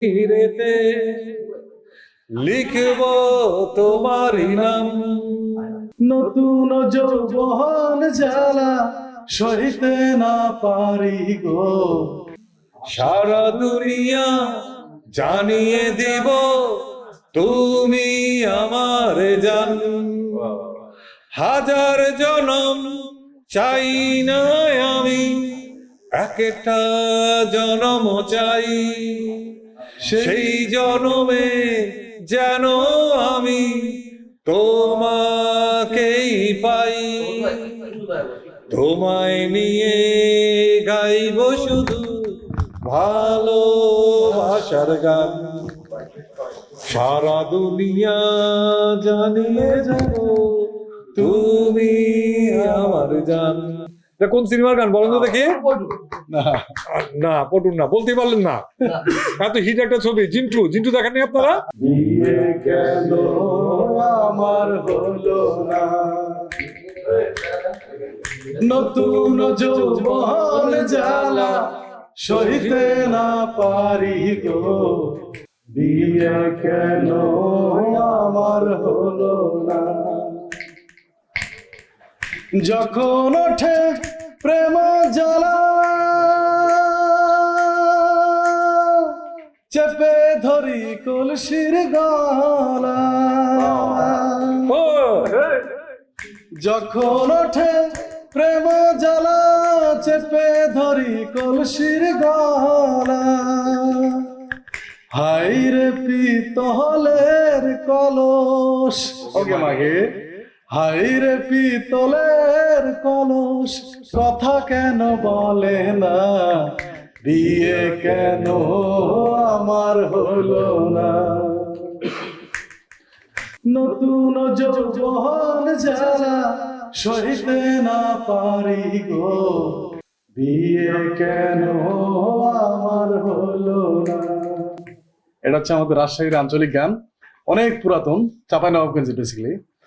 হিরেতে লিখব তোমারই নাম। নতুন যৌবন জ্বালা সইতে না পারি গো, সারা দুনিয়া জানিয়ে দিব তুমি আমার জান। হাজার জনম চাই না আমি, একটা জনম চাই, সেই জনমে যেন আমি তোমাকেই পাই। তোমায় নিয়ে গাইব শুধু ভালোবাসার গান, সারা দুনিয়া জানিয়ে যাব তুমি আমার জান। এটা কোন সিনেমার গান বলেন তো দেখি? না পটুন না, বলতে পারলেন না। এত হিট একটা ছবি জিন্টু। জিন্টু দেখেননি আপনারা? বিয়ে কেন আমার হলো না, নতুন যৌবন জ্বালা সইতে না পারি গো, বিয়ে কেন আমার হলো না। যখন ওঠে প্রেম জ্বালা চেপে ধরি কলসির গলা, যখন ওঠে প্রেম জ্বালা চেপে ধরি কলসির গলা, হাই রে পিতলের কলস, ওকে মাগে, হাই রে পিতলের কলস, কথা কেন বলে না, বিয়ে কেন আমার হলো না। নতুন যৌবন জ্বালা সইতে না পারি গো, বিয়ে কেন আমার হলো না। এটা হচ্ছে আমাদের রাজশাহীর আঞ্চলিক গান, অনেক পুরাতন, চাঁপাইনবাবগঞ্জের বেসিক্যালি।